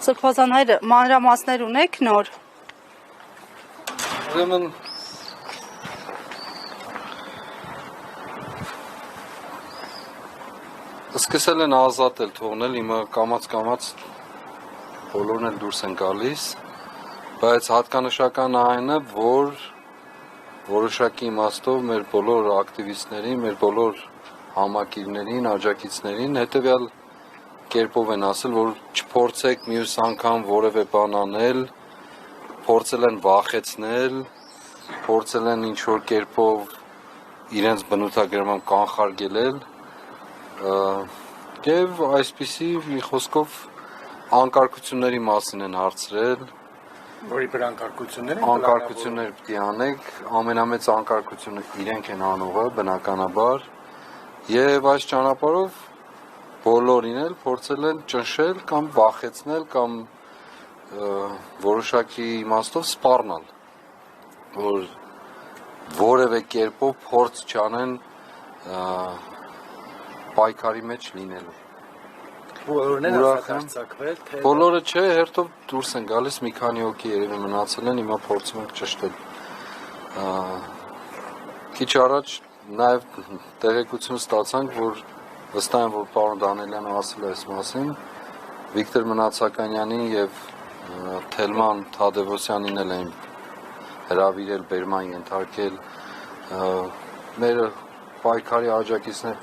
Սրբազան հայր մանրամասներ ունեք նոր։ Ուրեմն սկսել են ազատել, թողնել, հիմա կամաց բոլորն էլ դուրս են գալիս, բայց հատկանշական այն է, որ որոշակի իմաստով մեր բոլոր ակտիվիստներին, մեր բոլոր համակիրներին, աջակիցներին հետևյալ կերպով են ասել, որ չփորձեք մյուս անգամ որևէ բան անել, փորձել են վախեցնել, փորձել են ինչ-որ կերպով իրենց բնութագրմամբ կանխարգելել և այսպիսի մի խոսքով անկարգությունների մասին են հարցրել։ Որի բր անկարգություններ են։ Անկարգություններ պիտի անեք, ամենամեծ անկարգությունը իրենք են անողը, բնականաբար, և այս ճանապարհով բոլորին էլ փորձել են ճնշել կամ վախեցնել կամ որոշակի իմաստով սպառնալ, որ որևէ կերպով փորձ չանեն պայքարի մեջ լինելու։ Բոլորն են արձակվել, թե բոլորը չէ, հերթով դուրս են գալիս, մի քանի հոգի երևի մնացել են, հիմա փորձում ենք ճշտել։ Քիչ առաջ նաև տեղեկություն ստացանք, որ վստահ եմ, որ պարոն Դանելյանը ասել է այս մասին, Վիկտոր Մնացականյանին և Թելման Թադևոսյանին էլ էին հրավիրել, բերման ենթարկել, մեր պայքարի աջակիցներ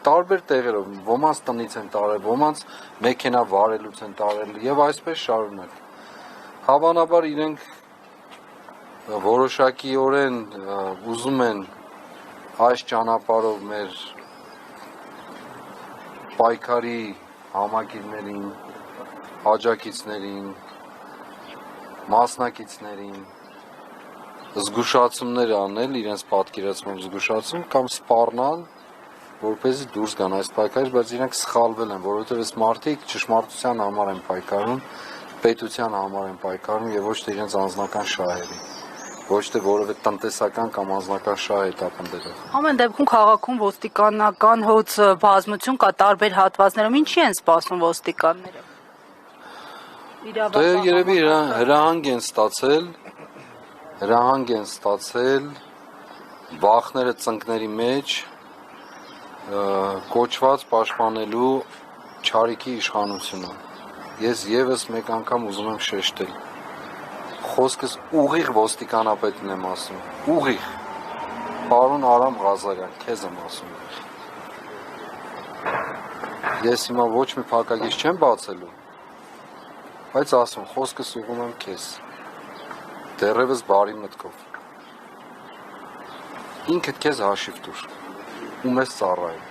տարբեր տեղերով, ոմանց տնից են տարել, ոմանց մեքենա վարելուց են տարել և այսպես շարունակ։ Հավանաբար իրենք որոշակիորեն ուզում են այս ճանապարհով մեր պայքարի համակիրներին, աջակիցներին, մասնակիցներին զգուշացումներ անել, իրենց պատկերացմամբ զգուշացում կամ սպառնալ, որպեսզի դուրս գան այս պայքարից, բայց իրենք սխալվել են, որովհետև այս մարդիկ ճշմարտության համար են պայքարում, պետության համար են պայքարում և ոչ թե իրենց անձնական շահերի, ոչ թե որևէ տնտեսական կամ անձնական շահ հետապնդելով։ Ամեն դեպքում քաղաքում ոստիկանական հոծ բազմություն կա տարբեր հատվածներում, ինչի են սպասում ոստիկանները։ Դե երևի հրահանգ են ստացել վախները ծնկների մեջ կոչված պաշտպանելու չարիքի իշխանությունը։ Ես եւս մեկ անգամ ուզում եմ շեշտել։ Խոսքս ուղիղ ոստիկանապետին եմ ասում, ուղիղ, պարոն Արամ Ղազարյան, քեզ եմ ասում։ Ես հիմա ոչ մի փակագիծ չեմ բացելու, բայց ասում, խոսքս ուղղում եմ քեզ, դեռևս բարի մտքով։ Ինքդ քեզ հաշիվ տուր, ու մեզ ծառայում,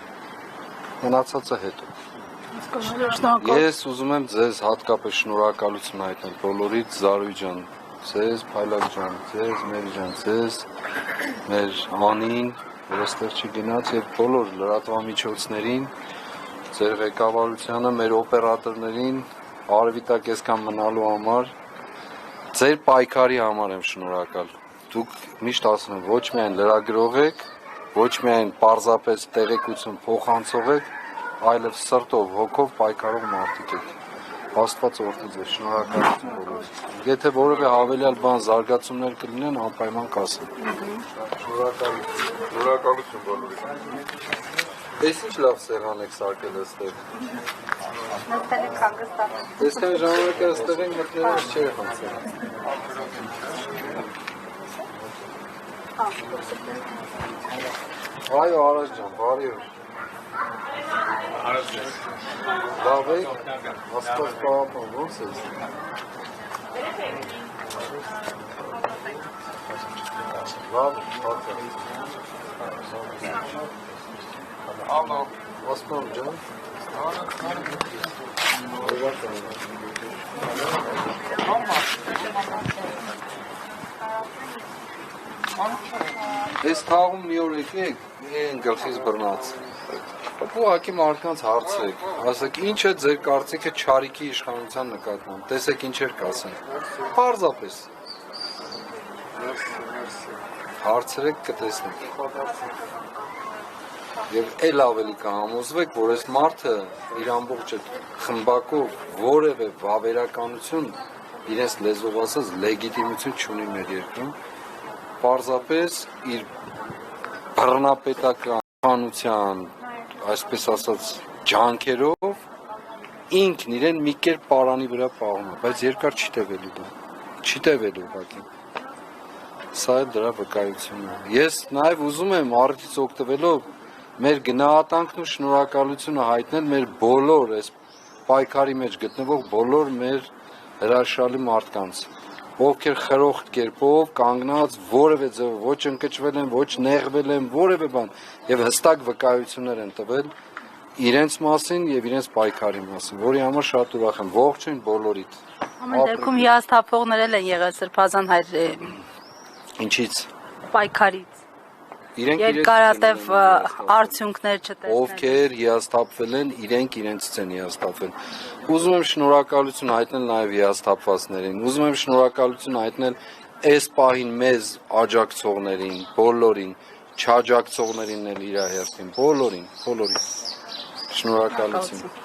մնացածը հետո։ Ես ուզում եմ ձեզ հատկապես շնորհակալություն հայտնել բոլորիդ, Զարուհի ջան, ձեզ, Փայլակ ջան, ձեզ, Մերի ջան, ձեզ, մեր Անին, որ այստեղ չգնաց, եւ բոլոր լրատվամիջոցներին, ձեր ղեկավարությանը, մեր օպերատորներին, Արևիտակ այսքան մնալու համար, ձեր պայքարի համար եմ շնորհակալ։ Դուք միշտ ասում եմ, ոչ միայն լրագրող եք, ոչ միայն պարզապես տեղեկություն փոխանցող եք, այլև սրտով, հոգով պայքարող մարդիկ եք։ Աստված օրհնի ձեզ, շնորհակալություն բոլորին։ Եթե որևէ հավելյալ բան զարգացումներ կլինեն, անպայման կասեմ։ Շնորհակալություն բոլորին։ Ես ինչ լավ սեղան եք սարքել այստեղ։ Մտել եք հանգստացել։ Այսքան ժամանակ այստեղ ենք մտնելուց չէր խնդրել։ Այո, Արաս ջան, բարի օր։ Լավ եք, Աստված պահապան, ո՞նց ես։ Լավ, Ալո, Ասպան ջան։ Ես թաղում մի օր եկեք, են գլխից բռնած։ Ուղղակի մարդկանց հարցրեք, ասեք ինչ է ձեր կարծիքը չարիքի իշխանության նկատմամբ, տեսեք ինչեր կասեն։ Պարզապես։ Հարցրեք կտեսնեք։ Եվ էլ ավելի կհամոզվեք, որ այս մարդը իր ամբողջ այդ խմբակով որևէ վավերականություն, իրենց լեզվով ասած լեգիտիմություն չունի մեր երկրում, պարզապես իր բռնապետական հանության, այսպես ասած, ջանքերով ինքն իրեն մի կերպ պարանի վրա պահում է, բայց երկար չի տևելու դա, չի տևելու ուղղակի։ Սա էլ դրա վկայությունն է։ Ես նաև ուզում եմ առիթից օգտվելով մեր գնահատանքն ու շնորհակալությունը հայտնել մեր բոլոր այս պայքարի մեջ գտնվող բոլոր մեր հրաշալի մարդկանց, ովքեր խրոխտ կերպով կանգնած որևէ ձևով ոչ ընկճվել են, ոչ նեղվել են, որևէ բան եւ հստակ վկայություններ են տվել իրենց մասին եւ իրենց պայքարի մասին, որի համար շատ ուրախ եմ, ողջույն բոլորիդ։ Ամեն դեպքում հիասթափողներ են եղել Սրբազան հայր Ինչից։ պայքարից։ Իրենք Երկարատև արդյունքներ չտեսնել։ Ովքեր հիասթափվել են, իրենք իրենցից են հիասթափվել։ Ուզում եմ շնորհակալություն հայտնել նաև հիասթափվածներին։ Ուզում եմ շնորհակալություն հայտնել այս պահին մեզ աջակցողներին, բոլորին, չաջակցողներին էլ իր հերթին, բոլորին։ Շնորհակալություն։